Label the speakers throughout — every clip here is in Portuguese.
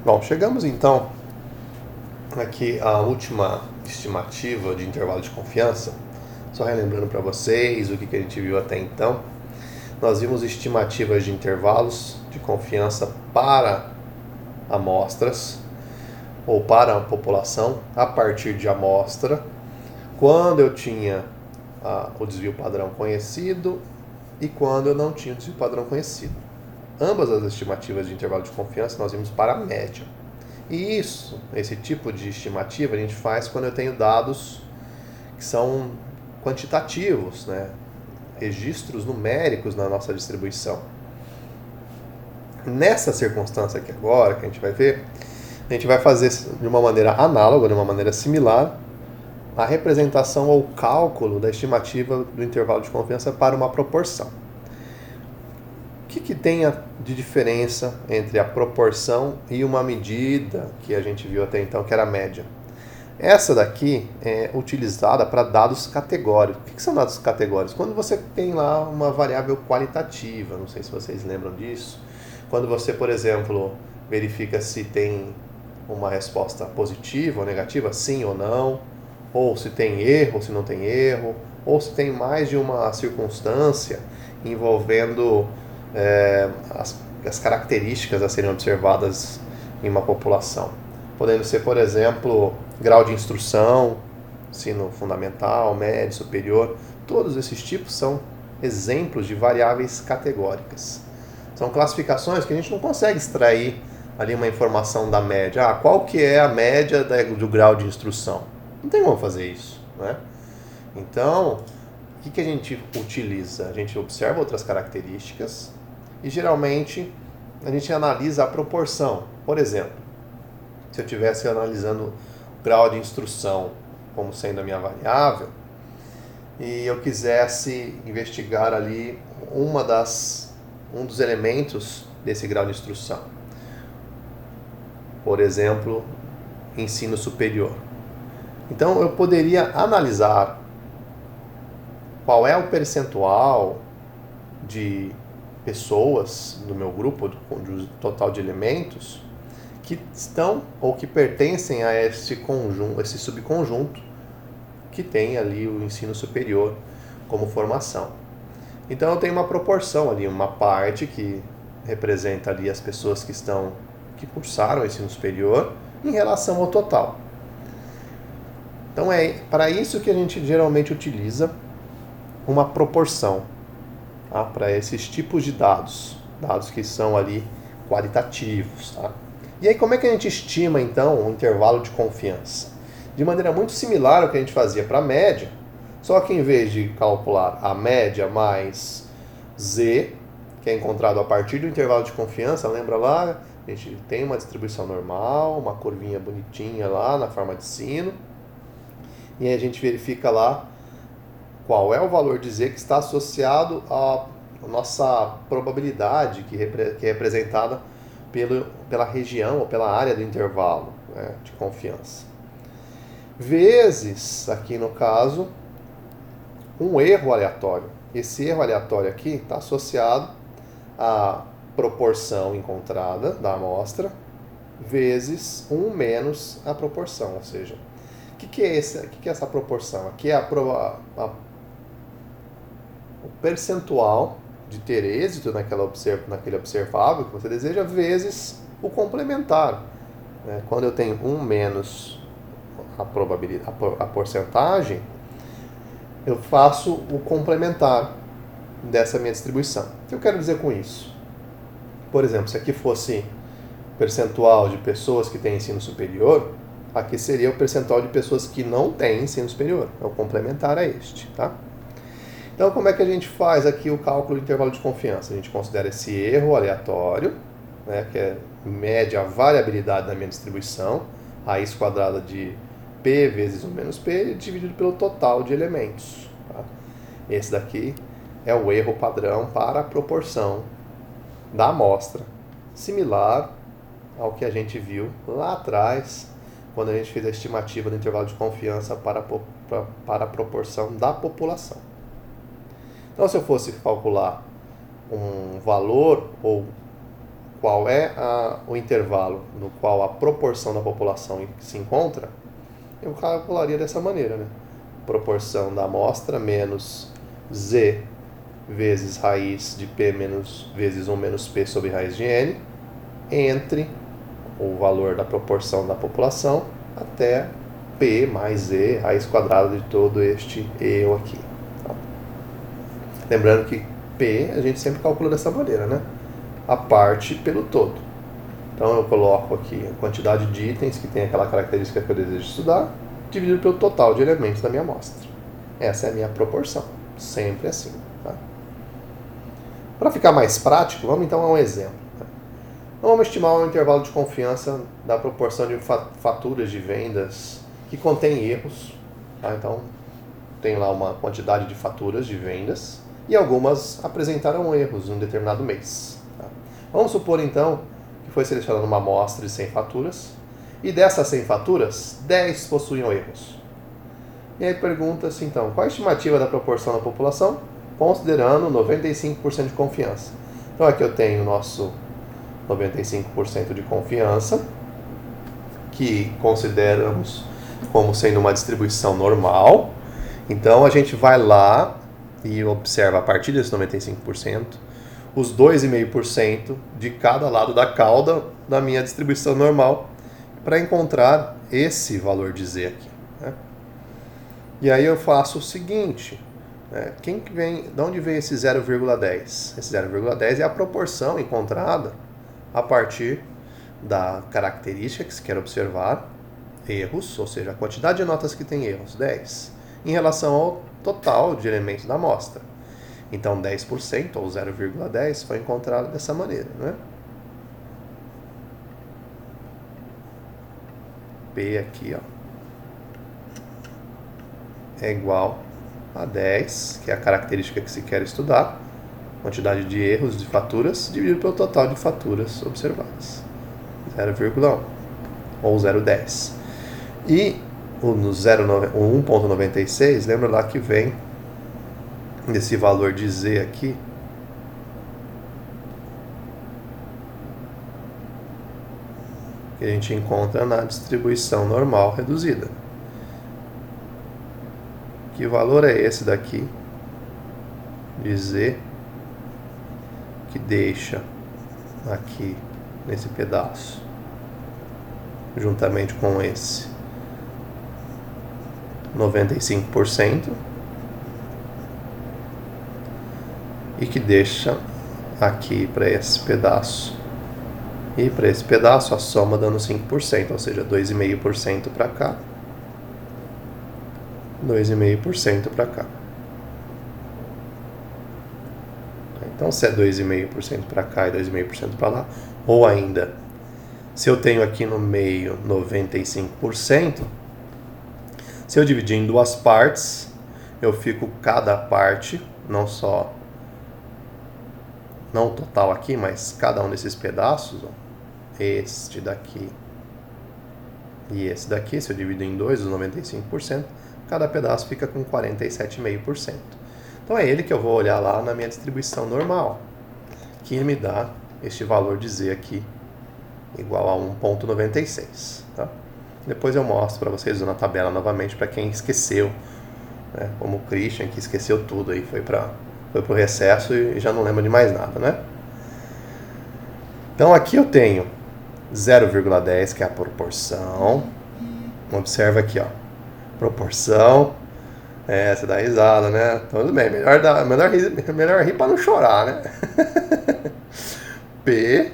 Speaker 1: Bom, chegamos então aqui à última estimativa de intervalo de confiança. Só relembrando para vocês o que a gente viu até então. Nós vimos estimativas de intervalos de confiança para amostras ou para a população a partir de amostra, quando eu tinha o desvio padrão conhecido e quando eu não tinha o desvio padrão conhecido. Ambas as estimativas de intervalo de confiança nós vimos para a média. E esse tipo de estimativa a gente faz quando eu tenho dados que são quantitativos, né? Registros numéricos na nossa distribuição. Nessa circunstância aqui agora, que a gente vai ver, a gente vai fazer de uma maneira análoga, de uma maneira similar, a representação ou cálculo da estimativa do intervalo de confiança para uma proporção. O que tem de diferença entre a proporção e uma medida que a gente viu até então, que era a média? Essa daqui é utilizada para dados categóricos. O que são dados categóricos? Quando você tem lá uma variável qualitativa, não sei se vocês lembram disso, quando você, por exemplo, verifica se tem uma resposta positiva ou negativa, sim ou não, ou se tem erro ou se não tem erro, ou se tem mais de uma circunstância envolvendo as características a serem observadas em uma população. Podendo ser, por exemplo, grau de instrução, ensino fundamental, médio, superior. Todos esses tipos são exemplos de variáveis categóricas. São classificações que a gente não consegue extrair ali uma informação da média. Qual que é a média do grau de instrução? Não tem como fazer isso, né? Então, o que a gente utiliza? A gente observa outras características e geralmente a gente analisa a proporção. Por exemplo, se eu estivesse analisando o grau de instrução como sendo a minha variável e eu quisesse investigar ali um dos elementos desse grau de instrução, por exemplo, ensino superior. Então eu poderia analisar qual é o percentual de pessoas do meu grupo, do total de elementos, que estão ou que pertencem a esse conjunto, esse subconjunto que tem ali o ensino superior como formação. Então eu tenho uma proporção ali, uma parte que representa ali as pessoas que cursaram o ensino superior em relação ao total. Então é para isso que a gente geralmente utiliza uma proporção, tá? Para esses tipos de dados que são ali qualitativos, tá? E aí como é que a gente estima então o intervalo de confiança? De maneira muito similar ao que a gente fazia para a média, só que em vez de calcular a média mais z, que é encontrado a partir do intervalo de confiança, lembra lá? A gente tem uma distribuição normal, uma curvinha bonitinha lá na forma de sino, e aí a gente verifica lá qual é o valor de z que está associado à nossa probabilidade, que é representada pela região ou pela área do intervalo, né, de confiança. Vezes, aqui no caso, um erro aleatório. Esse erro aleatório aqui está associado à proporção encontrada da amostra vezes 1 menos a proporção, ou seja, o que é essa proporção? Aqui é o percentual de ter êxito naquele observável que você deseja vezes o complementar. Quando eu tenho 1 menos a porcentagem, eu faço o complementar dessa minha distribuição. O que eu quero dizer com isso? Por exemplo, se aqui fosse percentual de pessoas que têm ensino superior, aqui seria o percentual de pessoas que não têm ensino superior. É o complementar a este, tá? Então, como é que a gente faz aqui o cálculo de intervalo de confiança? A gente considera esse erro aleatório, né, que mede a variabilidade da minha distribuição, raiz quadrada de P vezes 1 menos P, dividido pelo total de elementos. Tá? Esse daqui é o erro padrão para a proporção da amostra, similar ao que a gente viu lá atrás, quando a gente fez a estimativa do intervalo de confiança para a proporção da população. Então, se eu fosse calcular um valor ou qual é o intervalo no qual a proporção da população se encontra, eu calcularia dessa maneira, né? Proporção da amostra menos z vezes raiz de p vezes 1 menos p sobre raiz de n, entre o valor da proporção da população até p mais z, raiz quadrada de todo este eu aqui. Então, lembrando que p a gente sempre calcula dessa maneira, né? A parte pelo todo. Então eu coloco aqui a quantidade de itens que tem aquela característica que eu desejo estudar, dividido pelo total de elementos da minha amostra. Essa é a minha proporção. Sempre assim. Tá? Para ficar mais prático, vamos então a um exemplo. Tá? Então, vamos estimar um intervalo de confiança da proporção de faturas de vendas que contém erros. Tá? Então, tem lá uma quantidade de faturas de vendas e algumas apresentaram erros em um determinado mês. Tá? Vamos supor então que foi selecionada uma amostra de 100 faturas e dessas 100 faturas, 10 possuíam erros. E aí pergunta-se então, qual a estimativa da proporção da população, considerando 95% de confiança? Então aqui eu tenho o nosso 95% de confiança, que consideramos como sendo uma distribuição normal. Então a gente vai lá e observa a partir desse 95%, os 2,5% de cada lado da cauda da minha distribuição normal, para encontrar esse valor de z aqui. Né? E aí eu faço o seguinte, né? De onde vem esse 0,10? Esse 0,10 é a proporção encontrada a partir da característica que se quer observar, erros, ou seja, a quantidade de notas que tem erros, 10, em relação ao total de elementos da amostra. Então 10%, ou 0,10, foi encontrado dessa maneira. Né? P aqui, ó, é igual a 10, que é a característica que se quer estudar, quantidade de erros de faturas dividido pelo total de faturas observadas, 0,1 ou 0,10. E o 1,96, lembra lá que vem desse valor de z aqui, que a gente encontra na distribuição normal reduzida. Que valor é esse daqui de z que deixa aqui nesse pedaço, juntamente com esse 95%, e que deixa aqui para esse pedaço e para esse pedaço a soma dando 5%, ou seja, 2,5% para cá, 2,5% para cá. Então, se é 2,5% para cá e 2,5% para lá, ou ainda, se eu tenho aqui no meio 95%, se eu dividir em duas partes, eu fico cada parte, não o total aqui, mas cada um desses pedaços, ó, este daqui e esse daqui, se eu divido em dois, os 95%, cada pedaço fica com 47,5%. Então é ele que eu vou olhar lá na minha distribuição normal, que me dá este valor de z aqui, igual a 1,96. Tá? Depois eu mostro para vocês na tabela novamente, para quem esqueceu, né? Como o Christian, que esqueceu tudo aí, foi para o recesso e já não lembra de mais nada, né? Então aqui eu tenho 0,10, que é a proporção. Observa aqui, ó. Proporção. Você dá risada, né? Tudo bem, melhor rir para não chorar, né? P,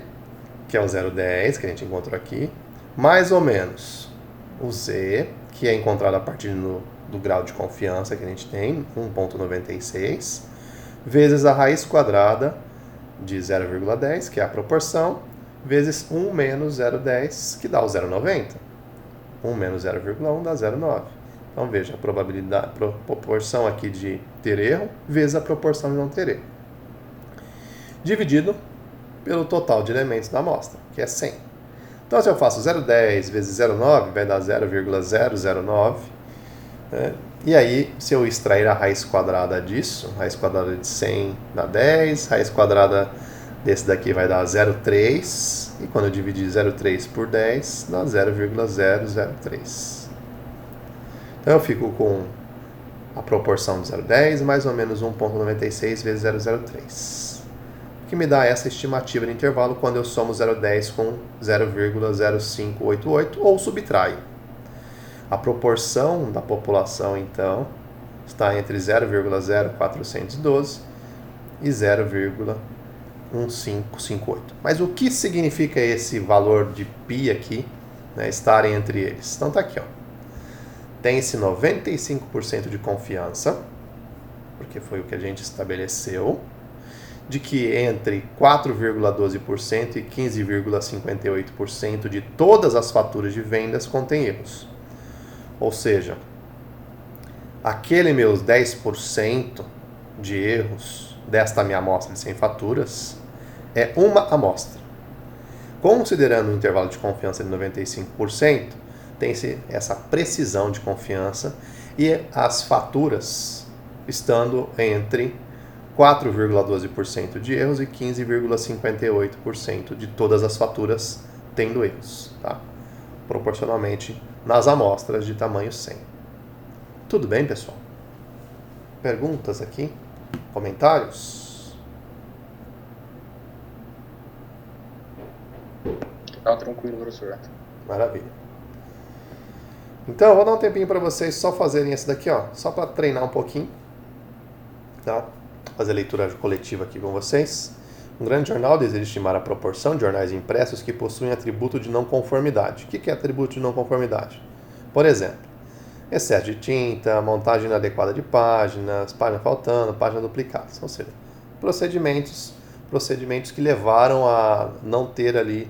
Speaker 1: que é o 0,10, que a gente encontrou aqui, mais ou menos o Z, que é encontrado a partir do grau de confiança que a gente tem, 1,96, vezes a raiz quadrada de 0,10, que é a proporção, vezes 1 menos 0,10, que dá o 0,90. 1 menos 0,1 dá 0,9. Então veja, a probabilidade, a proporção aqui de ter erro, vezes a proporção de não ter erro. Dividido pelo total de elementos da amostra, que é 100. Então se eu faço 0,10 vezes 0,9, vai dar 0,009. Né? E aí, se eu extrair a raiz quadrada disso, raiz quadrada de 100 dá 10, raiz quadrada Desse daqui vai dar 0,3. E quando eu dividir 0,3 por 10, dá 0,003. Então eu fico com a proporção de 0,10 mais ou menos 1,96 vezes 0,03. Que me dá essa estimativa de intervalo quando eu somo 0,10 com 0,0588 ou subtraio. A proporção da população, então, está entre 0,0412 e 0,1558. Mas o que significa esse valor de π aqui, né, estarem entre eles? Então tá aqui, ó. Tem esse 95% de confiança, porque foi o que a gente estabeleceu, de que entre 4,12% e 15,58% de todas as faturas de vendas contém erros. Ou seja, aquele meus 10% de erros desta minha amostra de 100 faturas é uma amostra. Considerando o intervalo de confiança de 95%, tem-se essa precisão de confiança e as faturas estando entre 4,12% de erros e 15,58% de todas as faturas tendo erros, tá? Proporcionalmente nas amostras de tamanho 100. Tudo bem, pessoal? Perguntas aqui? Comentários?
Speaker 2: Tá tranquilo, professor.
Speaker 1: Maravilha. Então, eu vou dar um tempinho para vocês só fazerem esse daqui, ó, só para treinar um pouquinho, tá? Fazer leitura coletiva aqui com vocês. Um grande jornal deseja estimar a proporção de jornais impressos que possuem atributo de não conformidade. O que é atributo de não conformidade? Por exemplo, excesso de tinta, montagem inadequada de páginas, página faltando, página duplicada. Ou seja, procedimentos que levaram a não ter ali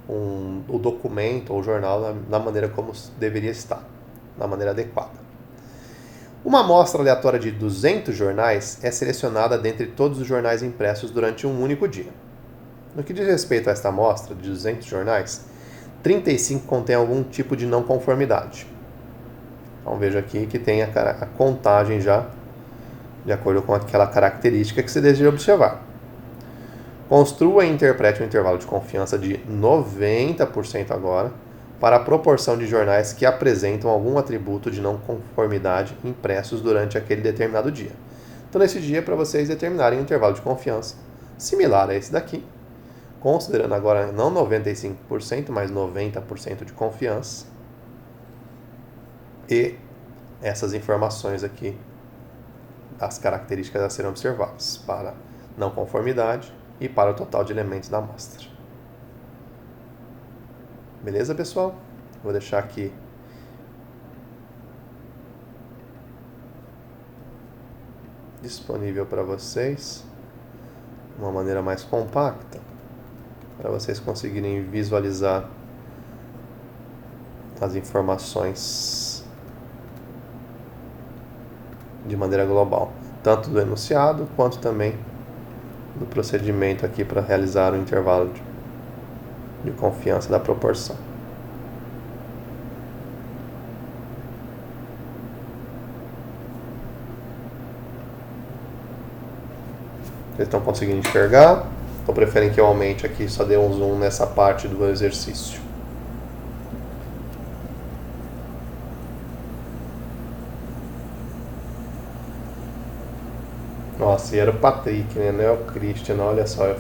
Speaker 1: o documento ou o jornal na maneira como deveria estar, na maneira adequada. Uma amostra aleatória de 200 jornais é selecionada dentre todos os jornais impressos durante um único dia. No que diz respeito a esta amostra de 200 jornais, 35 contém algum tipo de não conformidade. Então veja aqui que tem a contagem já de acordo com aquela característica que você deseja observar. Construa e interprete um intervalo de confiança de 90% agora para a proporção de jornais que apresentam algum atributo de não conformidade impressos durante aquele determinado dia. Então, nesse dia, para vocês determinarem um intervalo de confiança similar a esse daqui, considerando agora não 95%, mas 90% de confiança, e essas informações aqui, as características a serem observadas para não conformidade e para o total de elementos da amostra. Beleza, pessoal? Vou deixar aqui disponível para vocês de uma maneira mais compacta, para vocês conseguirem visualizar as informações de maneira global, tanto do enunciado quanto também do procedimento aqui para realizar o intervalo de confiança da proporção. Vocês estão conseguindo enxergar? Ou preferem que eu aumente aqui, só dê um zoom nessa parte do exercício? Nossa, e era o Patrick, né? Não é o Christian, olha só, eu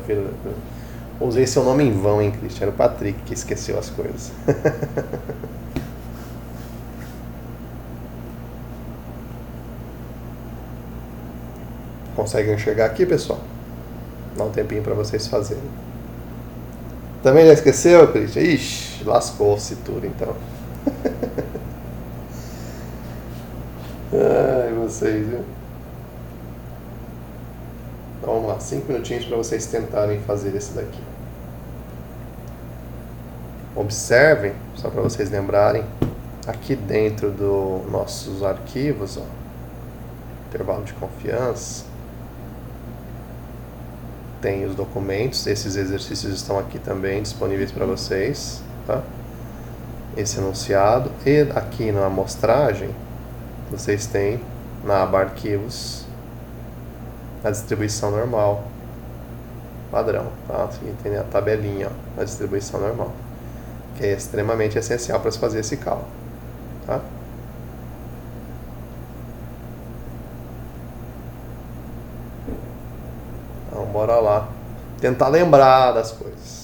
Speaker 1: usei seu nome em vão, hein, Christian? Era o Patrick que esqueceu as coisas. Conseguem enxergar aqui, pessoal? Dá um tempinho para vocês fazerem. Também já esqueceu, Christian? Ixi, lascou-se tudo, então. Ai, vocês, viu? Então, vamos lá, 5 minutinhos para vocês tentarem fazer esse daqui. Observem, só para vocês lembrarem, aqui dentro dos nossos arquivos, ó, intervalo de confiança, tem os documentos, esses exercícios estão aqui também disponíveis para vocês, tá? Esse enunciado, e aqui na amostragem, vocês têm na aba arquivos a distribuição normal padrão, tá? Assim, tem a tabelinha, ó, da distribuição normal, que é extremamente essencial para se fazer esse cálculo, tá? Então, bora lá tentar lembrar das coisas.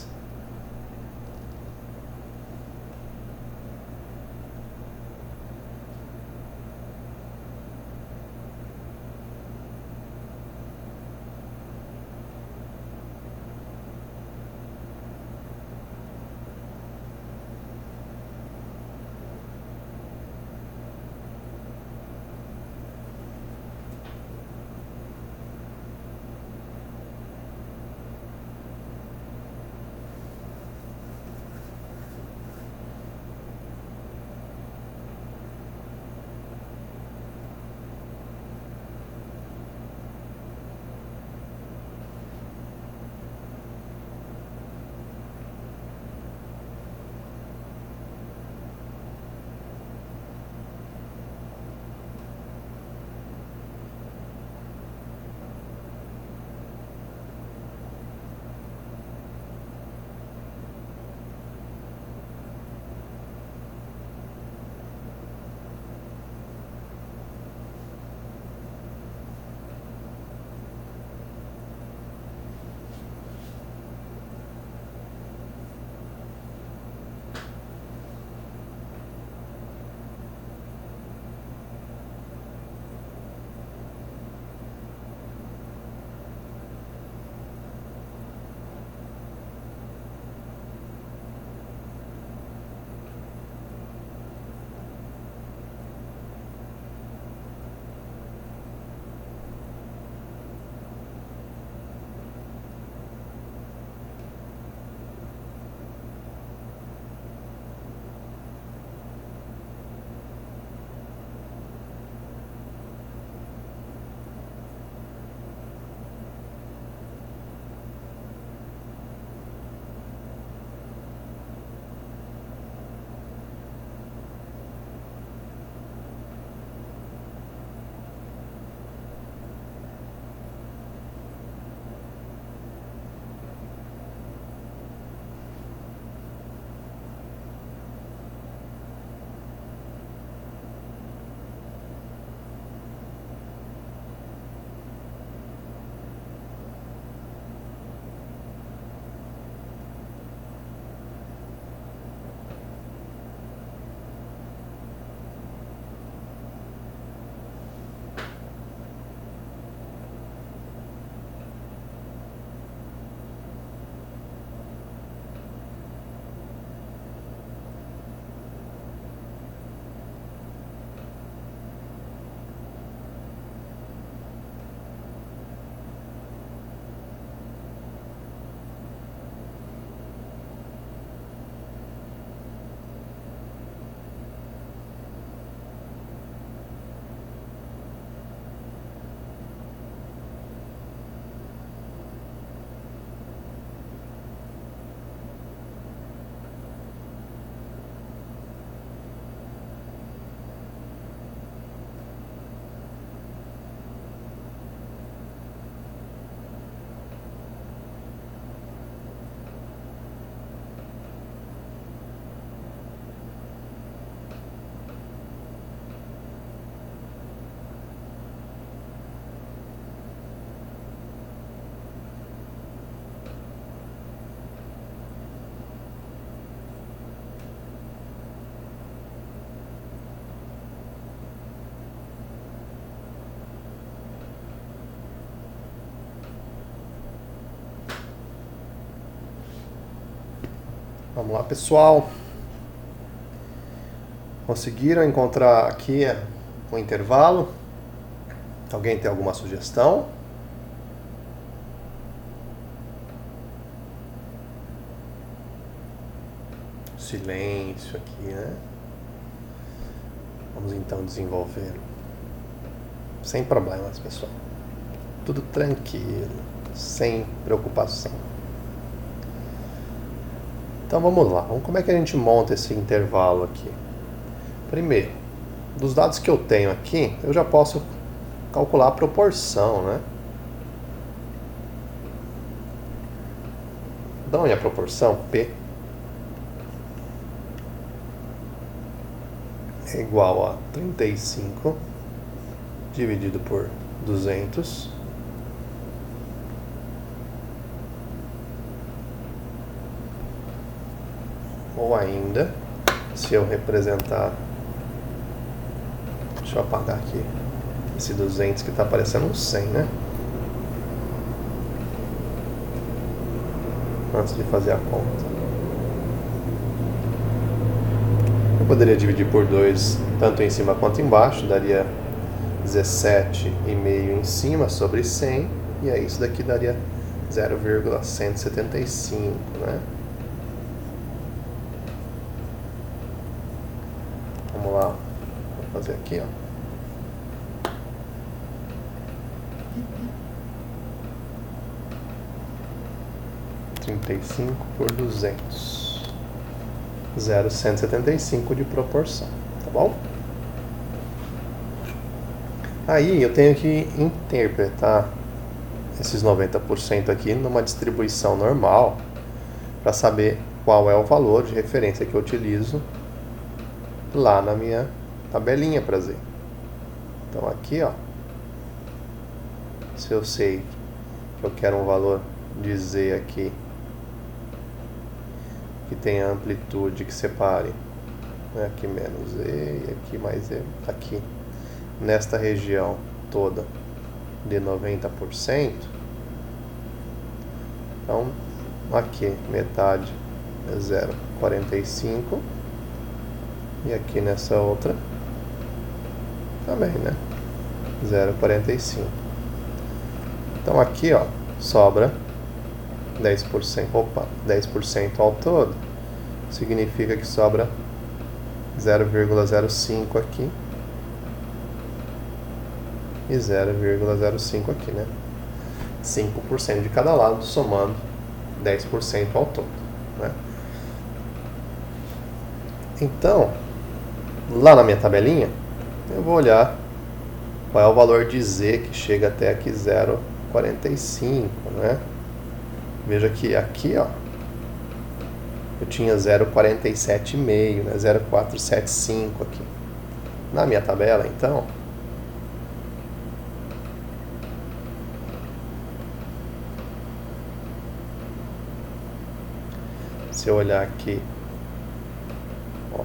Speaker 1: Vamos lá, pessoal. Conseguiram encontrar aqui o intervalo? Alguém tem alguma sugestão? Silêncio aqui, né? Vamos então desenvolver. Sem problemas, pessoal. Tudo tranquilo, sem preocupação. Então vamos lá. Como é que a gente monta esse intervalo aqui? Primeiro, dos dados que eu tenho aqui, eu já posso calcular a proporção, né? Então, a proporção P é igual a 35 dividido por 200 ou ainda, se eu representar, deixa eu apagar aqui esse 200 que está aparecendo um 100, né? Antes de fazer a conta. Eu poderia dividir por 2, tanto em cima quanto embaixo, daria 17,5 em cima sobre 100, e aí isso daqui daria 0,175, né? Vamos lá, vou fazer aqui, ó. por 200, 0,175 de proporção, tá bom? Aí eu tenho que interpretar esses 90% aqui numa distribuição normal para saber qual é o valor de referência que eu utilizo lá na minha tabelinha para Z. Então aqui, ó, se eu sei que eu quero um valor de Z aqui que tenha amplitude que separe, né, aqui menos Z e aqui mais Z, aqui nesta região toda de 90%, então aqui metade é 0,45 e aqui nessa outra também, né, 0,45. Então aqui, ó, sobra 10%, 10% ao todo, significa que sobra 0,05 aqui e 0,05 aqui, né? 5% de cada lado, somando 10% ao todo, né? Então, lá na minha tabelinha, eu vou olhar qual é o valor de Z que chega até aqui 0,45, né? Veja que aqui, ó, eu tinha 0,47,5, né? 0,475 aqui. Na minha tabela, então, se eu olhar aqui, ó,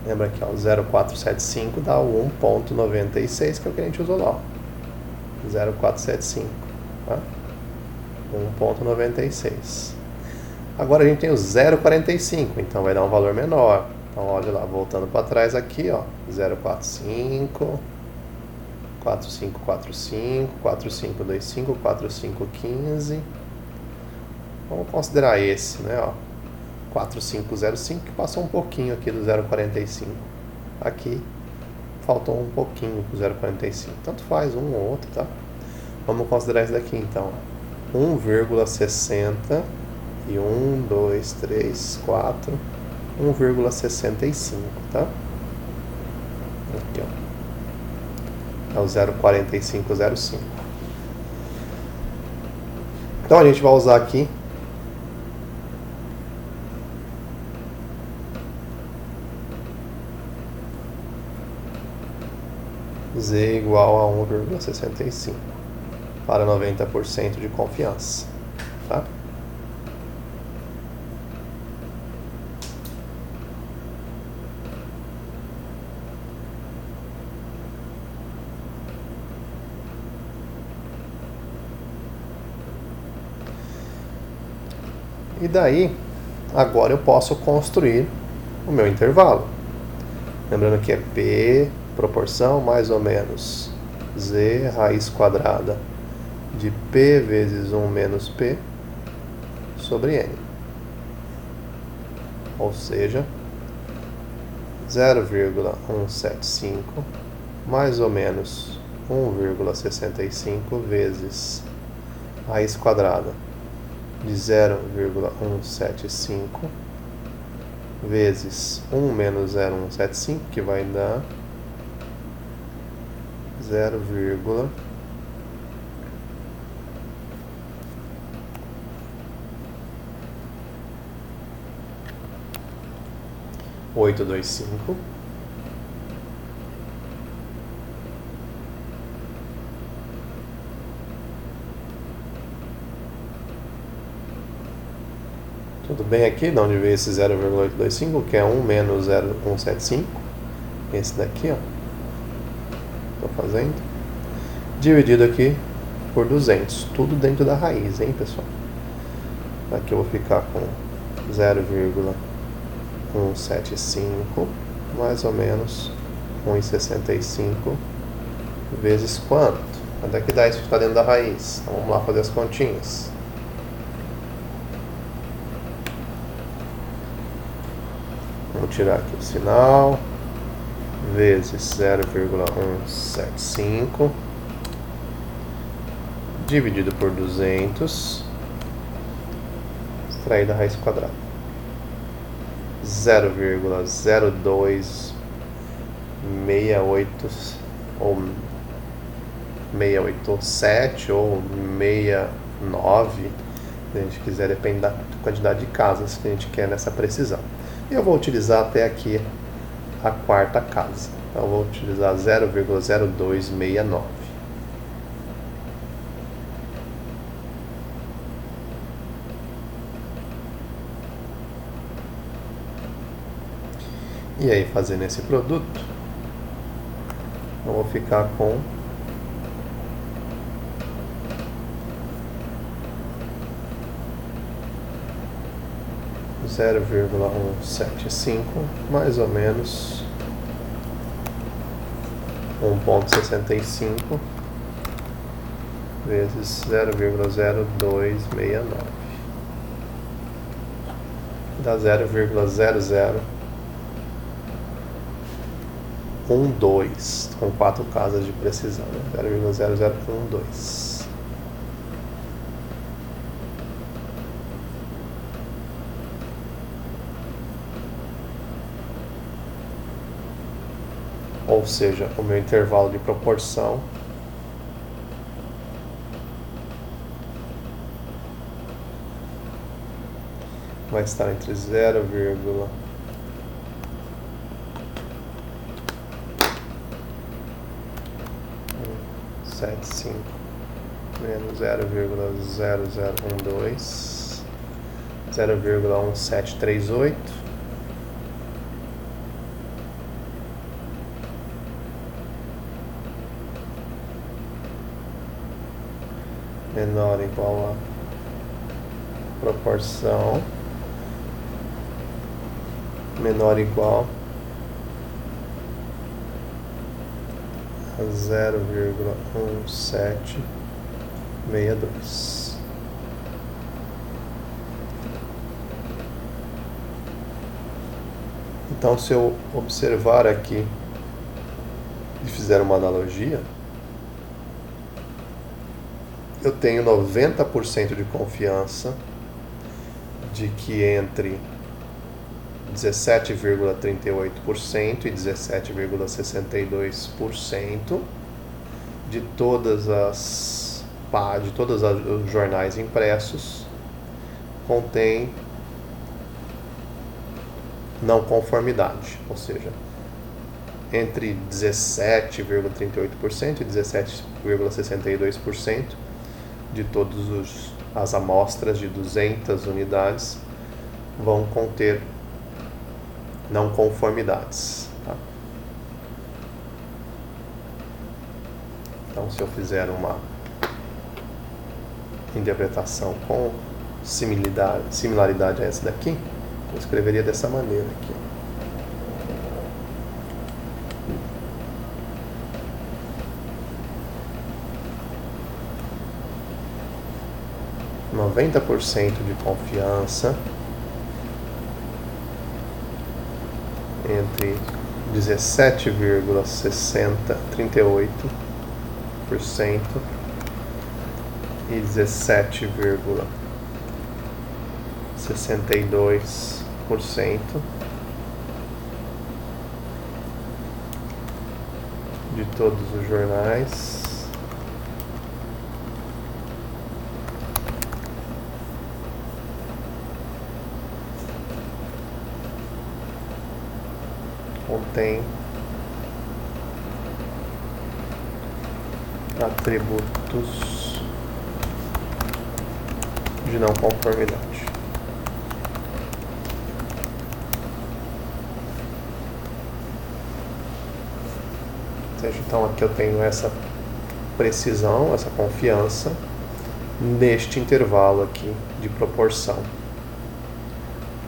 Speaker 1: lembra que o 0,475 dá o 1,96, que é o que a gente usou lá. 0,475, tá? 1,96. Agora a gente tem o 0,45, então vai dar um valor menor. Então olha lá, voltando para trás aqui, ó, 0,45, 4545, 4525, 4515. Vamos considerar esse, né, ó, 4505, que passou um pouquinho aqui do 0,45. Aqui faltou um pouquinho pro 0,45. Tanto faz um ou outro, tá? Vamos considerar esse daqui então. 1,60 e 1, 2, 3, 4, 1,65, tá? Aqui, ó. É o 0,4505. Então a gente vai usar aqui Z igual a 1,65 para 90% de confiança, tá? E daí, agora eu posso construir o meu intervalo. Lembrando que é P, proporção, mais ou menos Z, raiz quadrada de P vezes 1 menos P sobre N. Ou seja, 0,175 mais ou menos 1,65 vezes raiz quadrada de 0,175 vezes 1 menos 0,175, que vai dar 0,825. Tudo bem aqui, de onde veio esse 0,825, que é 1 menos 0,175. Esse daqui, ó. Estou fazendo. Dividido aqui por 200. Tudo dentro da raiz, hein, pessoal? Aqui eu vou ficar com 0,175, mais ou menos 1,65 vezes quanto? Quanto é que dá isso que está dentro da raiz? Então vamos lá fazer as continhas. Vamos tirar aqui o sinal, vezes 0,175, dividido por 200, extrair da raiz quadrada. 0,0268 ou 687 ou 69, se a gente quiser, depende da quantidade de casas que a gente quer nessa precisão. E eu vou utilizar até aqui a quarta casa. Então eu vou utilizar 0,0269. E aí, fazendo esse produto, eu vou ficar com 0,175, mais ou menos 1,65 vezes 0,0269. Dá 0,0012, com 4 casas de precisão, né? 0,0012. Ou seja, o meu intervalo de proporção vai estar entre 0,175 menos 0,0012, 0,1738, menor ou igual a proporção menor ou igual a 0,1762. Então, se eu observar aqui e fizer uma analogia, eu tenho 90% de confiança de que entre 17,38% e 17,62% de todos os jornais impressos contém não conformidade, ou seja, entre 17,38% e 17,62% de todas as amostras de 200 unidades vão conter não conformidades. Tá? Então, se eu fizer uma interpretação com similaridade a essa daqui, eu escreveria dessa maneira aqui. %90 de confiança entre 17,38% e 17,62% de todos os jornais contém atributos de não conformidade. Ou seja, então aqui eu tenho essa precisão, essa confiança neste intervalo aqui de proporção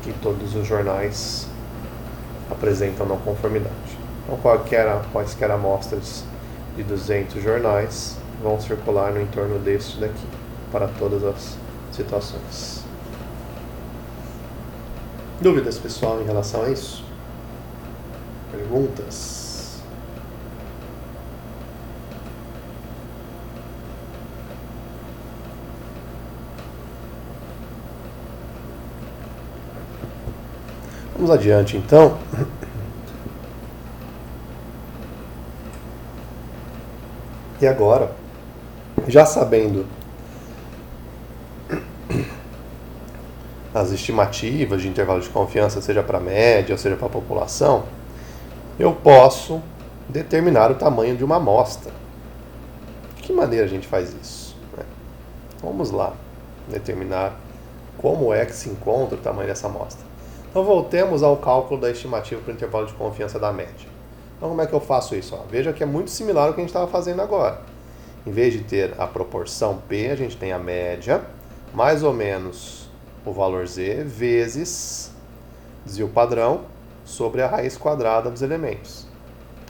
Speaker 1: que todos os jornais apresentam não conformidade. Então quaisquer amostras de 200 jornais vão circular no entorno deste daqui para todas as situações. Dúvidas, pessoal, em relação a isso? Perguntas? Vamos adiante, então. E agora, já sabendo as estimativas de intervalo de confiança, seja para a média ou seja para a população, eu posso determinar o tamanho de uma amostra. De que maneira a gente faz isso? Vamos lá, determinar como é que se encontra o tamanho dessa amostra. Então voltemos ao cálculo da estimativa para o intervalo de confiança da média. Então como é que eu faço isso? Veja que é muito similar ao que a gente estava fazendo agora. Em vez de ter a proporção P, a gente tem a média, mais ou menos o valor Z, vezes desvio padrão sobre a raiz quadrada dos elementos.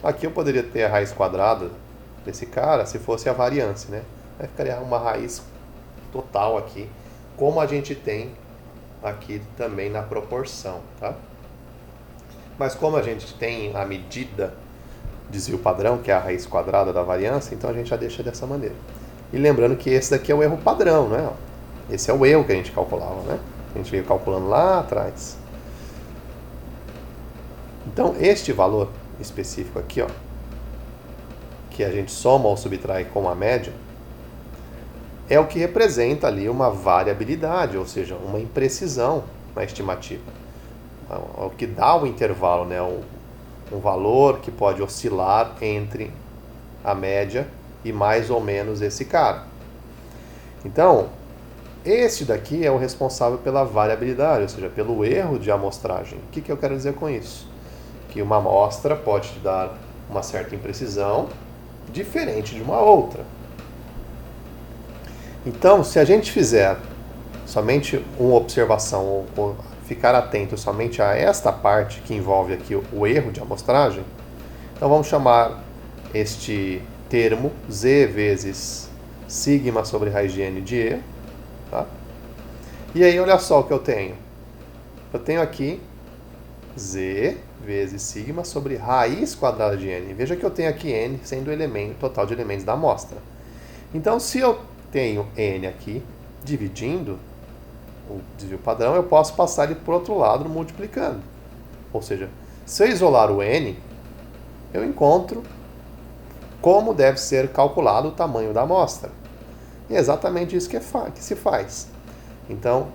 Speaker 1: Aqui eu poderia ter a raiz quadrada desse cara se fosse a variância, né? Aí ficaria uma raiz total aqui, como a gente tem aqui também na proporção, tá? Mas como a gente tem a medida desvio padrão, que é a raiz quadrada da variância, então a gente já deixa dessa maneira. E lembrando que esse daqui é o erro padrão, né? Esse é o erro que a gente calculava, né? A gente veio calculando lá atrás. Então, este valor específico aqui, ó, que a gente soma ou subtrai com a média, é o que representa ali uma variabilidade, ou seja, uma imprecisão na estimativa. É o que dá o intervalo, né? Um valor que pode oscilar entre a média e mais ou menos esse cara. Então, este daqui é o responsável pela variabilidade, ou seja, pelo erro de amostragem. O que eu quero dizer com isso? Que uma amostra pode te dar uma certa imprecisão diferente de uma outra. Então, se a gente fizer somente uma observação ou ficar atento somente a esta parte que envolve aqui o erro de amostragem, então vamos chamar este termo Z vezes sigma sobre raiz de n de E, tá? E aí olha só o que eu tenho. Eu tenho aqui Z vezes sigma sobre raiz quadrada de n. Veja que eu tenho aqui n sendo o elemento total de elementos da amostra. Então, se eu tenho n aqui dividindo o desvio padrão, eu posso passar ele para o outro lado multiplicando. Ou seja, se eu isolar o n, eu encontro como deve ser calculado o tamanho da amostra. E é exatamente isso que se faz. Então,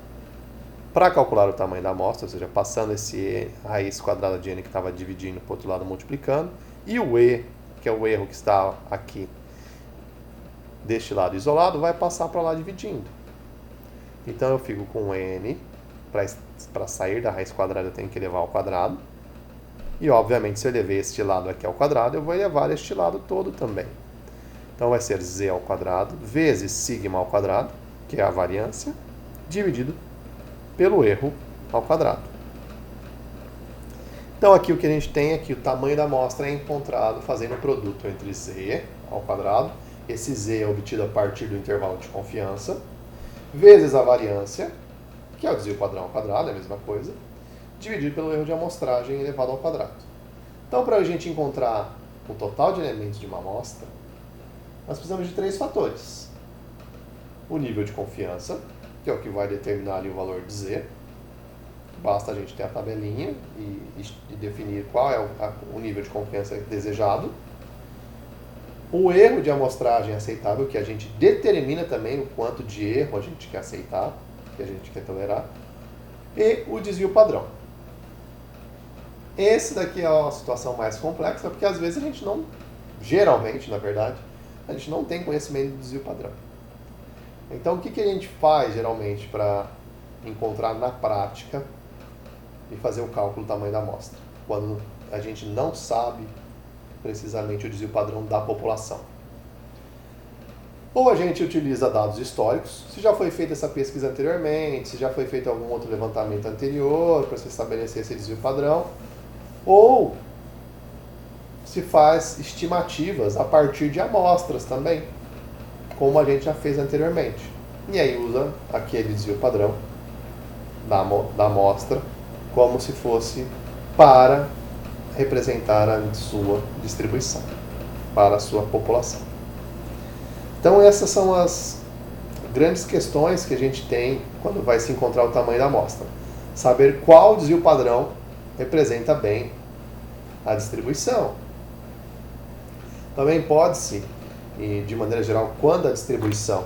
Speaker 1: para calcular o tamanho da amostra, ou seja, passando esse raiz quadrada de n que estava dividindo para o outro lado multiplicando, e o e, que é o erro que está aqui deste lado isolado, vai passar para lá dividindo. Então eu fico com n, para sair da raiz quadrada eu tenho que elevar ao quadrado. E obviamente se eu elevei este lado aqui ao quadrado, eu vou elevar este lado todo também. Então vai ser z ao quadrado vezes sigma ao quadrado, que é a variância, dividido pelo erro ao quadrado. Então aqui o que a gente tem é que o tamanho da amostra é encontrado fazendo o produto entre z ao quadrado, esse z é obtido a partir do intervalo de confiança, vezes a variância, que é o desvio padrão ao quadrado, é a mesma coisa, dividido pelo erro de amostragem elevado ao quadrado. Então, para a gente encontrar o total de elementos de uma amostra, nós precisamos de 3 fatores. O nível de confiança, que é o que vai determinar ali o valor de z. Basta a gente ter a tabelinha e definir qual é o nível de confiança desejado. o erro de amostragem aceitável, que a gente determina também o quanto de erro a gente quer aceitar, que a gente quer tolerar, e o desvio padrão. Esse daqui é a situação mais complexa, porque às vezes a gente não, geralmente, na verdade, a gente não tem conhecimento do desvio padrão. Então, o que a gente faz, geralmente, para encontrar na prática e fazer o cálculo do tamanho da amostra, quando a gente não sabe precisamente o desvio padrão da população? Ou a gente utiliza dados históricos, se já foi feita essa pesquisa anteriormente, se já foi feito algum outro levantamento anterior para se estabelecer esse desvio padrão, ou se faz estimativas a partir de amostras também, como a gente já fez anteriormente. E aí usa aquele desvio padrão da amostra como se fosse para representar a sua distribuição, para a sua população. Então essas são as grandes questões que a gente tem quando vai se encontrar o tamanho da amostra. Saber qual desvio padrão representa bem a distribuição. Também pode-se, e de maneira geral, quando a distribuição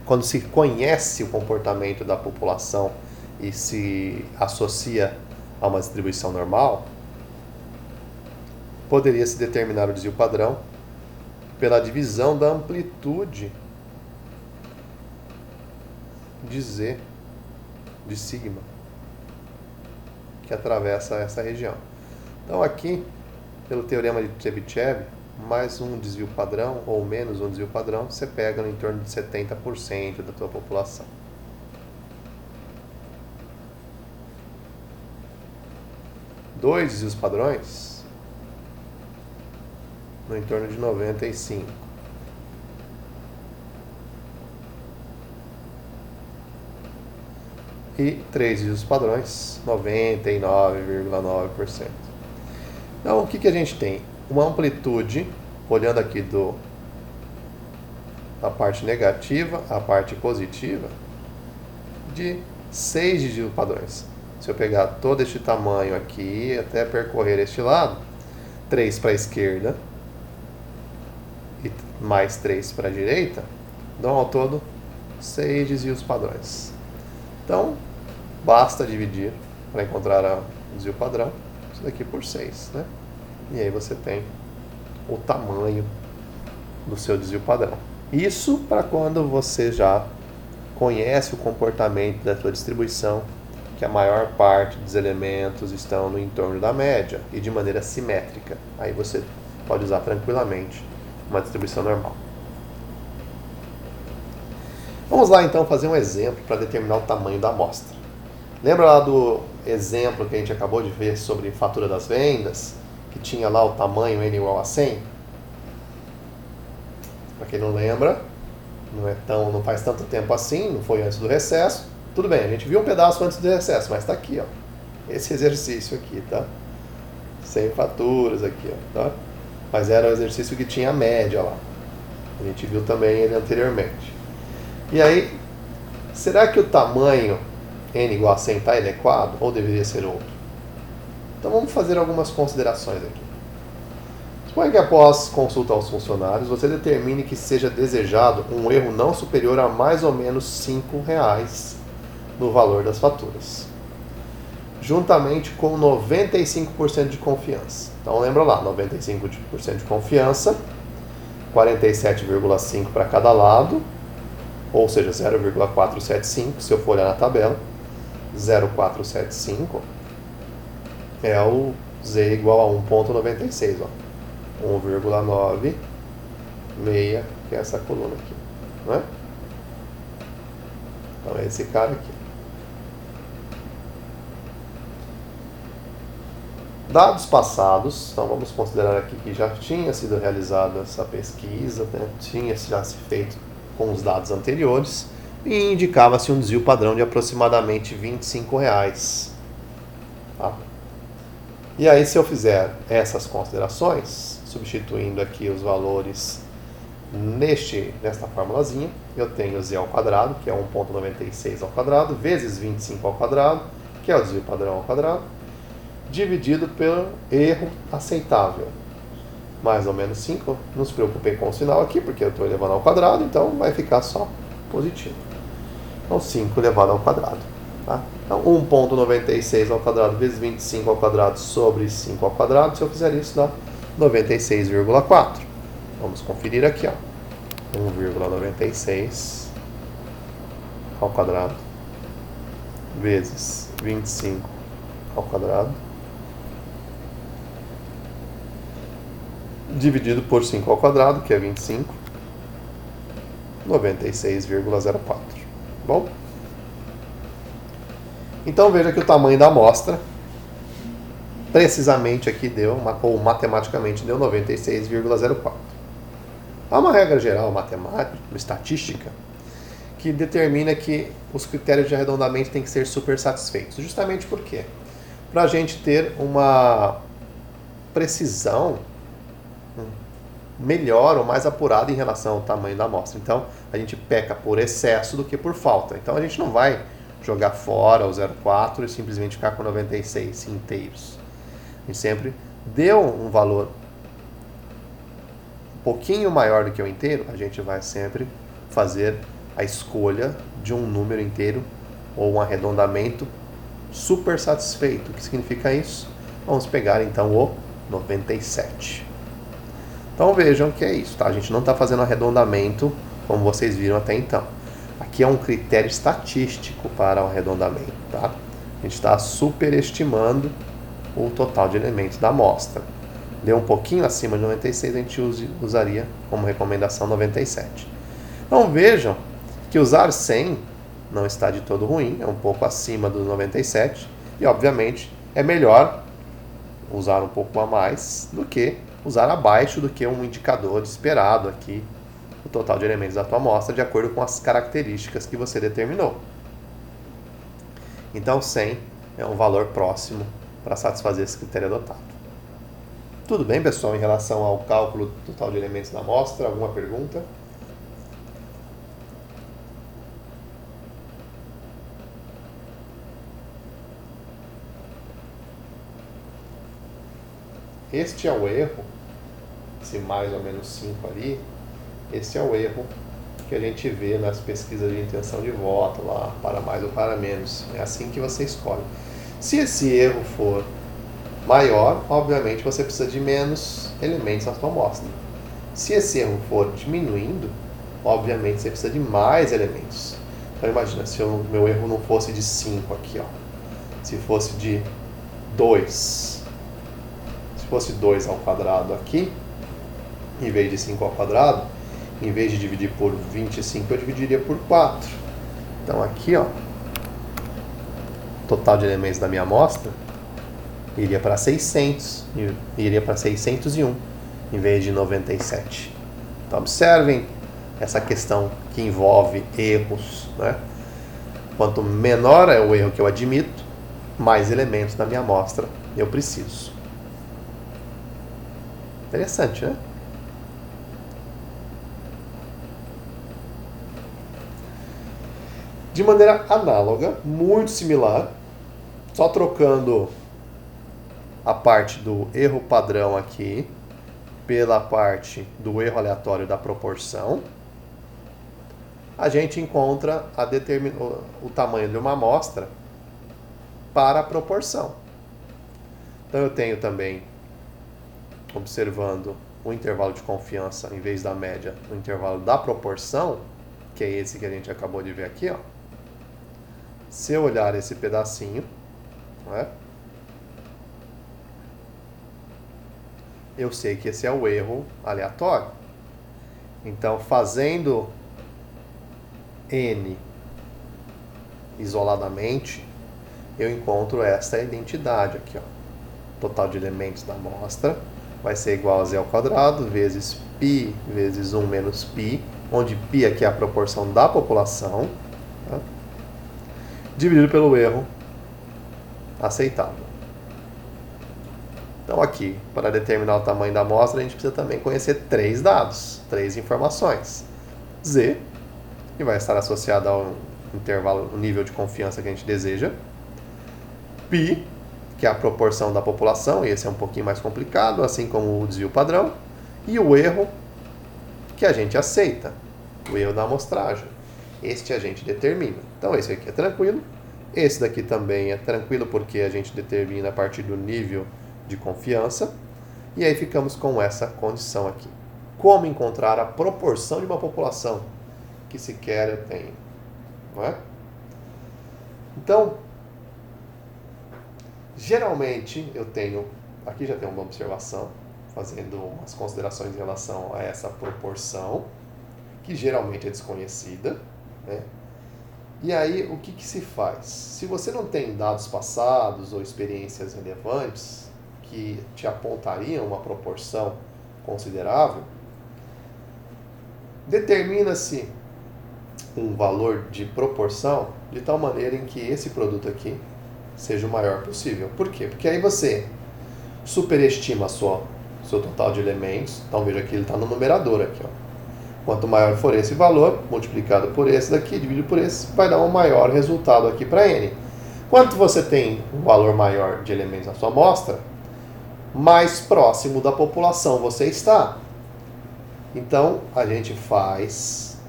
Speaker 1: quando se conhece o comportamento da população e se associa a uma distribuição normal, poderia se determinar o desvio padrão pela divisão da amplitude de Z, de sigma, que atravessa essa região. Então aqui, pelo teorema de Chebyshev, mais um desvio padrão ou menos um desvio padrão, você pega no entorno de 70% da tua população. Dois desvios padrões, no entorno de 95%. E 3 desvios padrões, 99,9%. Então, o que a gente tem? Uma amplitude, olhando aqui da parte negativa à parte positiva, de 6 desvios padrões. Se eu pegar todo este tamanho aqui, até percorrer este lado, 3 para a esquerda e mais 3 para a direita, dão ao todo 6 desvios padrões. Então, basta dividir para encontrar o desvio padrão, isso daqui por 6, né? E aí você tem o tamanho do seu desvio padrão. Isso para quando você já conhece o comportamento da sua distribuição, que a maior parte dos elementos estão no entorno da média e de maneira simétrica. Aí você pode usar tranquilamente uma distribuição normal. Vamos lá então fazer um exemplo para determinar o tamanho da amostra. Lembra lá do exemplo que a gente acabou de ver sobre fatura das vendas, que tinha lá o tamanho n igual a 100? Para quem não lembra, não faz tanto tempo assim, não foi antes do recesso. Tudo bem, a gente viu um pedaço antes do recesso, mas está aqui, ó, esse exercício aqui, tá? Sem faturas aqui, ó, tá? Mas era um exercício que tinha a média lá. A gente viu também ele anteriormente. E aí, será que o tamanho n igual a 100 está adequado ou deveria ser outro? Então vamos fazer algumas considerações aqui. Suponha que após consulta aos funcionários, você determine que seja desejado um erro não superior a mais ou menos R$ 5 no valor das faturas, juntamente com 95% de confiança. Então lembra lá, 95% de confiança, 47,5 para cada lado, ou seja, 0,475, se eu for olhar na tabela, 0,475 é o Z igual a 1,96, ó. 1,96, que é essa coluna aqui, não é? Então é esse cara aqui. Dados passados, então vamos considerar aqui que já tinha sido realizada essa pesquisa, né? Tinha já se feito com os dados anteriores, e indicava-se um desvio padrão de aproximadamente R$ 25. Tá? E aí, se eu fizer essas considerações, substituindo aqui os valores nesta formulazinha, eu tenho z ao quadrado, que é 1,96 ao quadrado, vezes 25 ao quadrado, que é o desvio padrão ao quadrado, dividido pelo erro aceitável. mais ou menos 5. Não se preocupem com o sinal aqui, porque eu estou elevando ao quadrado, então vai ficar só positivo. Então 5 elevado ao quadrado. Tá? Então 1,96 ao quadrado vezes 25 ao quadrado sobre 5 ao quadrado, se eu fizer isso dá 96,4. Vamos conferir aqui, ó. 1,96 ao quadrado vezes 25 ao quadrado dividido por 5 ao quadrado, que é 25, 96,04. Bom? Então veja que o tamanho da amostra precisamente aqui deu, ou matematicamente deu 96,04. Há uma regra geral matemática, estatística, que determina que os critérios de arredondamento têm que ser super satisfeitos. Justamente por quê? Para a gente ter uma precisão melhor ou mais apurada em relação ao tamanho da amostra. Então, a gente peca por excesso do que por falta. Então, a gente não vai jogar fora o 0,4 e simplesmente ficar com 96 inteiros. A gente sempre deu um valor um pouquinho maior do que o inteiro, a gente vai sempre fazer a escolha de um número inteiro ou um arredondamento super satisfeito. O que significa isso? Vamos pegar então o 97. Então vejam que é isso, tá? A gente não está fazendo arredondamento como vocês viram até então. Aqui é um critério estatístico para o arredondamento, tá? A gente está superestimando o total de elementos da amostra. Deu um pouquinho acima de 96, a gente usaria como recomendação 97. Então vejam que usar 100 não está de todo ruim, é um pouco acima do 97 e obviamente é melhor usar um pouco a mais do que usar abaixo do que um indicador esperado aqui, o total de elementos da tua amostra, de acordo com as características que você determinou. Então 100 é um valor próximo para satisfazer esse critério adotado. Tudo bem, pessoal, em relação ao cálculo do total de elementos da amostra? Alguma pergunta? Este é o erro, esse mais ou menos 5 ali, esse é o erro que a gente vê nas pesquisas de intenção de voto, lá, para mais ou para menos. É assim que você escolhe. Se esse erro for maior, obviamente você precisa de menos elementos na sua amostra. Se esse erro for diminuindo, obviamente você precisa de mais elementos. Então imagina, se o meu erro não fosse de 5 aqui, ó. Se fosse de 2. Se fosse 2 ao quadrado aqui, em vez de 5 ao quadrado, em vez de dividir por 25, eu dividiria por 4. Então aqui, ó, total de elementos da minha amostra iria para 600, iria para 601, em vez de 97. Então, observem essa questão que envolve erros, né? Quanto menor é o erro que eu admito, mais elementos da minha amostra eu preciso. Interessante, né? De maneira análoga, muito similar, só trocando a parte do erro padrão aqui pela parte do erro aleatório da proporção, a gente encontra o tamanho de uma amostra para a proporção. Então eu tenho também, observando o intervalo de confiança em vez da média, o intervalo da proporção, que é esse que a gente acabou de ver aqui, ó. Se eu olhar esse pedacinho, não é? Eu sei que esse é o erro aleatório. Então, fazendo N isoladamente, eu encontro esta identidade aqui, ó. Total de elementos da amostra vai ser igual a z ao quadrado vezes π vezes 1 menos π, onde π aqui é a proporção da população, tá? Dividido pelo erro aceitável. Então aqui, para determinar o tamanho da amostra, a gente precisa também conhecer 3 dados, 3 informações. Z, que vai estar associado ao intervalo, o nível de confiança que a gente deseja. Π, que é a proporção da população, e esse é um pouquinho mais complicado, assim como o desvio padrão. E o erro que a gente aceita, o erro da amostragem. Este a gente determina. Então esse aqui é tranquilo. Esse daqui também é tranquilo porque a gente determina a partir do nível de confiança. E aí ficamos com essa condição aqui. Como encontrar a proporção de uma população que sequer eu tenho? Não é? Então, geralmente eu tenho, aqui já tem uma observação, fazendo umas considerações em relação a essa proporção, que geralmente é desconhecida, né? E aí, o que se faz? Se você não tem dados passados ou experiências relevantes que te apontariam uma proporção considerável, determina-se um valor de proporção de tal maneira em que esse produto aqui seja o maior possível. Por quê? Porque aí você superestima seu total de elementos. Então veja que ele está no numerador aqui, ó. Quanto maior for esse valor, multiplicado por esse daqui, dividido por esse, vai dar um maior resultado aqui para N. Quanto você tem um valor maior de elementos na sua amostra, mais próximo da população você está. Então, a gente faz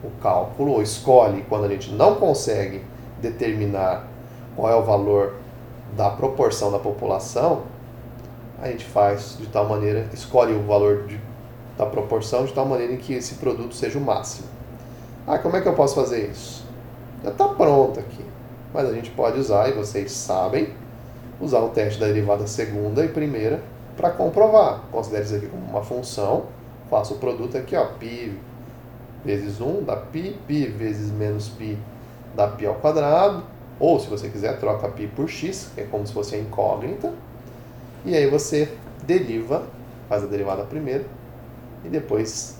Speaker 1: o cálculo, ou escolhe, quando a gente não consegue determinar qual é o valor da proporção da população, a gente faz de tal maneira, escolhe o valor da proporção de tal maneira em que esse produto seja o máximo. Como é que eu posso fazer isso? Já está pronto aqui, mas a gente pode usar, e vocês sabem, usar o teste da derivada segunda e primeira para comprovar. Considere isso aqui como uma função, faço o produto aqui, ó, π vezes 1 dá π, π vezes menos π dá π ao quadrado, ou se você quiser, troca π por x, que é como se fosse a incógnita, e aí você deriva, faz a derivada primeiro, e depois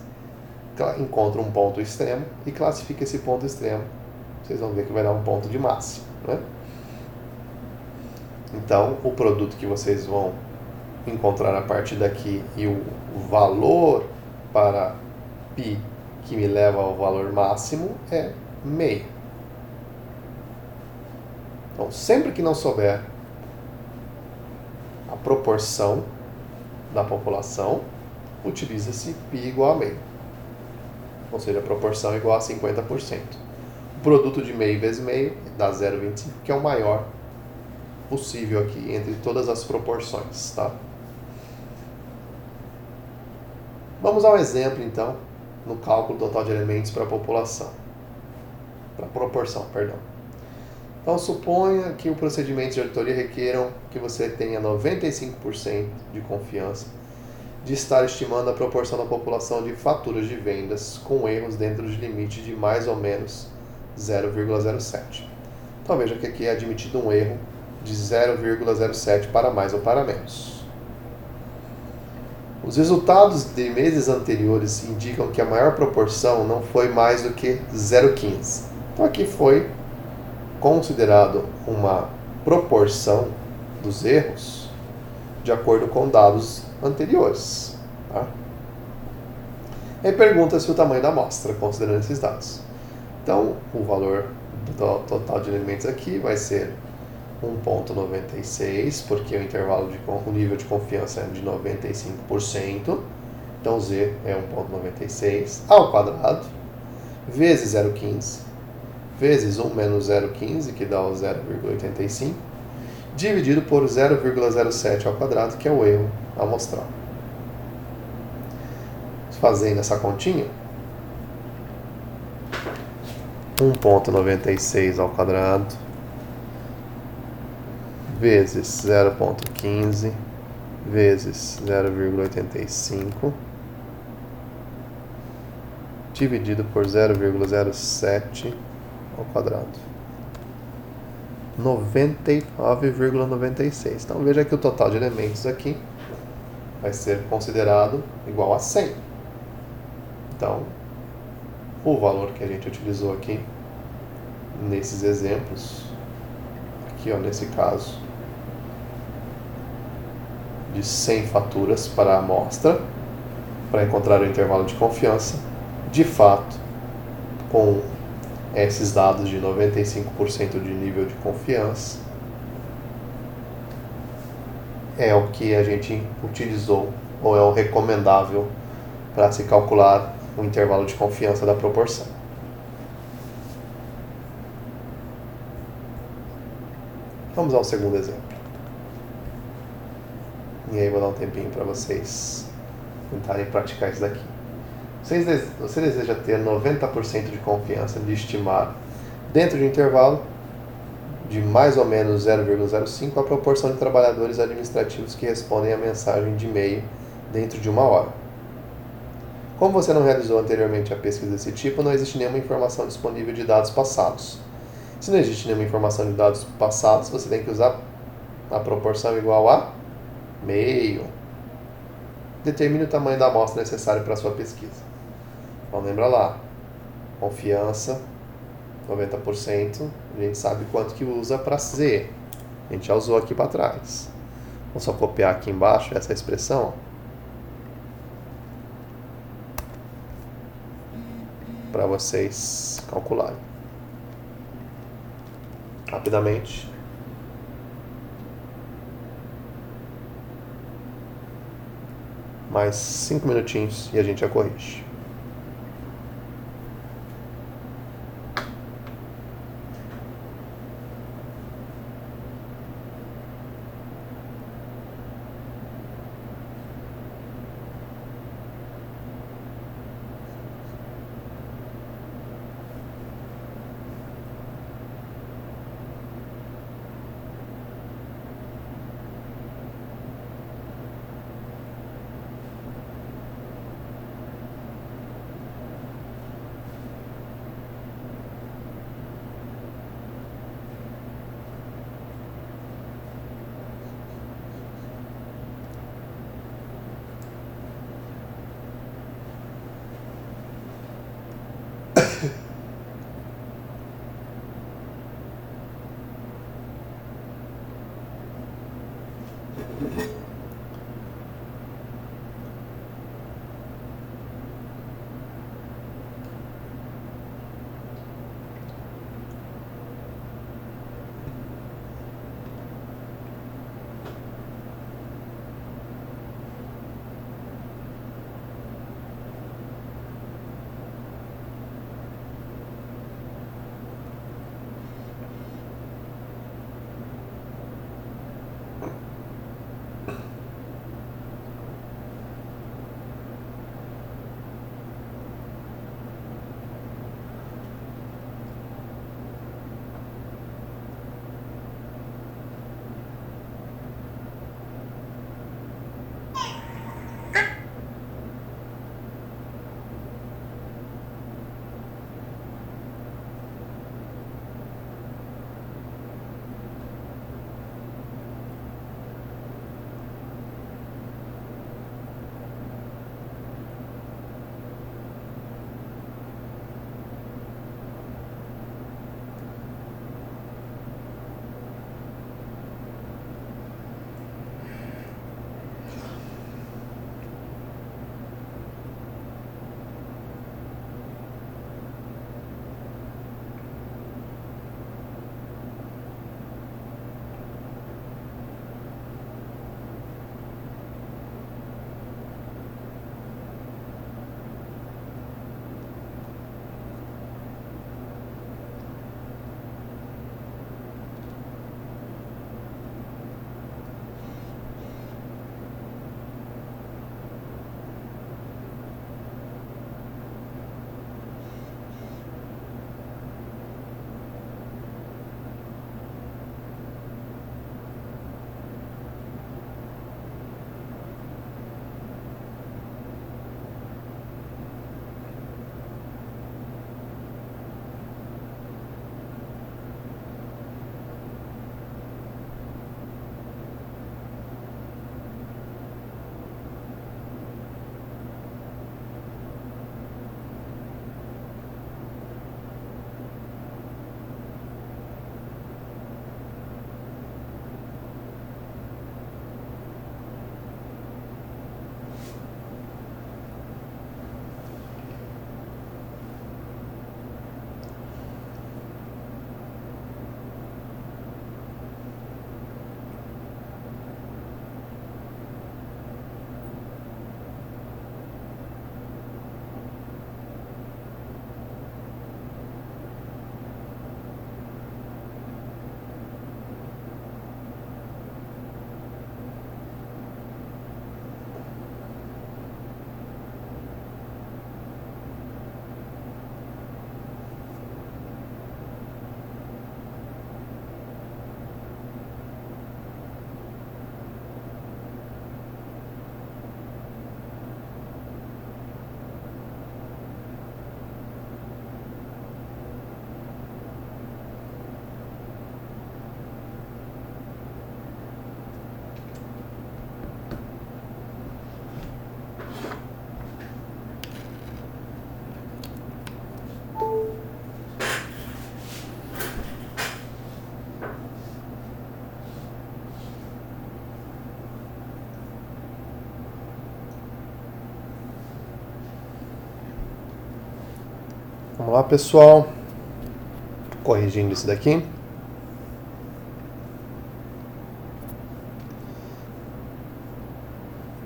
Speaker 1: encontra um ponto extremo e classifica esse ponto extremo. Vocês vão ver que vai dar um ponto de máximo, né? Então, o produto que vocês vão encontrar a partir daqui e o valor para π que me leva ao valor máximo é meio. Então, sempre que não souber a proporção da população, utiliza-se π igual a meio. Ou seja, a proporção igual a 50%. O produto de meio vezes meio dá 0,25, que é o maior possível aqui entre todas as proporções, tá? Vamos ao exemplo, então, no cálculo total de elementos para a população. Para a proporção, perdão. Então, suponha que o procedimento de auditoria requeram que você tenha 95% de confiança de estar estimando a proporção da população de faturas de vendas com erros dentro de limite de mais ou menos 0,07. Então, veja que aqui é admitido um erro de 0,07 para mais ou para menos. Os resultados de meses anteriores indicam que a maior proporção não foi mais do que 0,15. Então aqui foi considerado uma proporção dos erros de acordo com dados anteriores. Tá? E aí pergunta-se o tamanho da amostra, considerando esses dados. Então, o valor do total de elementos aqui vai ser 1,96, porque o nível de confiança é de 95%, então Z é 1,96 ao quadrado, vezes 0,15, vezes 1 menos 0,15, que dá o 0,85, dividido por 0,07 ao quadrado, que é o erro amostral. Fazendo essa continha, 1,96 ao quadrado, vezes 0,15 vezes 0,85 dividido por 0,07 ao quadrado. 99,96. Então veja que o total de elementos aqui vai ser considerado igual a 100. Então, o valor que a gente utilizou aqui nesses exemplos, aqui ó, nesse caso, de 100 faturas para a amostra, para encontrar o intervalo de confiança, de fato, com esses dados de 95% de nível de confiança, é o que a gente utilizou ou é o recomendável para se calcular o intervalo de confiança da proporção. Vamos ao segundo exemplo. E aí vou dar um tempinho para vocês tentarem praticar isso daqui. Você deseja ter 90% de confiança de estimar, dentro de um intervalo de mais ou menos 0,05, a proporção de trabalhadores administrativos que respondem à mensagem de e-mail dentro de 1 hora. Como você não realizou anteriormente a pesquisa desse tipo, não existe nenhuma informação disponível de dados passados. Se não existe nenhuma informação de dados passados, você tem que usar a proporção igual a meio. Determine o tamanho da amostra necessária para a sua pesquisa. Então lembra lá, confiança, 90%, a gente sabe quanto que usa para Z. A gente já usou aqui para trás. Vou só copiar aqui embaixo essa expressão para vocês calcularem rapidamente. Mais 5 minutinhos e a gente já corrige. Vamos lá, pessoal. Corrigindo isso daqui.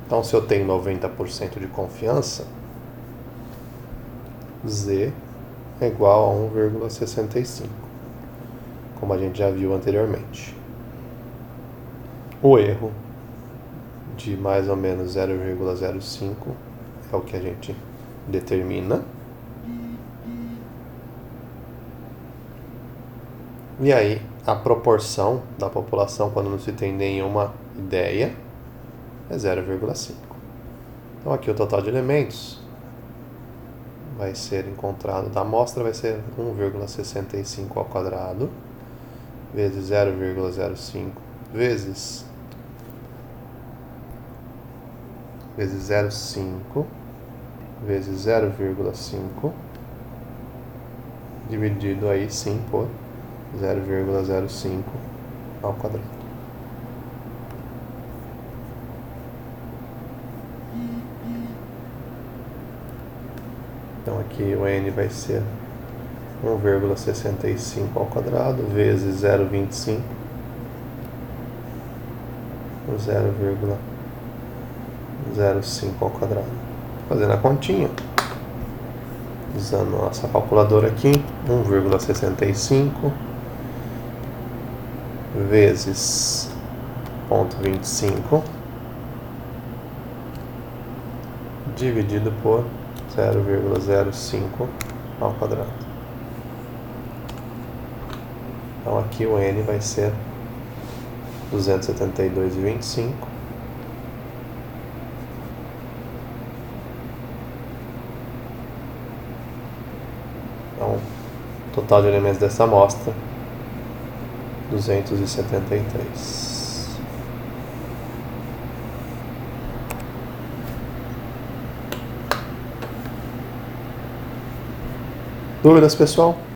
Speaker 1: Então, se eu tenho 90% de confiança, Z é igual a 1,65, como a gente já viu anteriormente. O erro de mais ou menos 0,05 é o que a gente determina. E aí, a proporção da população, quando não se tem nenhuma ideia, é 0,5. Então, aqui o total de elementos vai ser encontrado da amostra, vai ser 1,65 ao quadrado, vezes 0,05, vezes 0,5, vezes 0,5, dividido aí sim por 0,05 ao quadrado. Então aqui o n vai ser 1,65 ao quadrado vezes 0,25, 0,05 ao quadrado. Fazendo a continha, usando a nossa calculadora aqui, 1,65 vezes 0,25 dividido por 0,05 ao quadrado. Então aqui o n vai ser 272,25. Então, total de elementos dessa amostra, 273. Dúvidas, pessoal?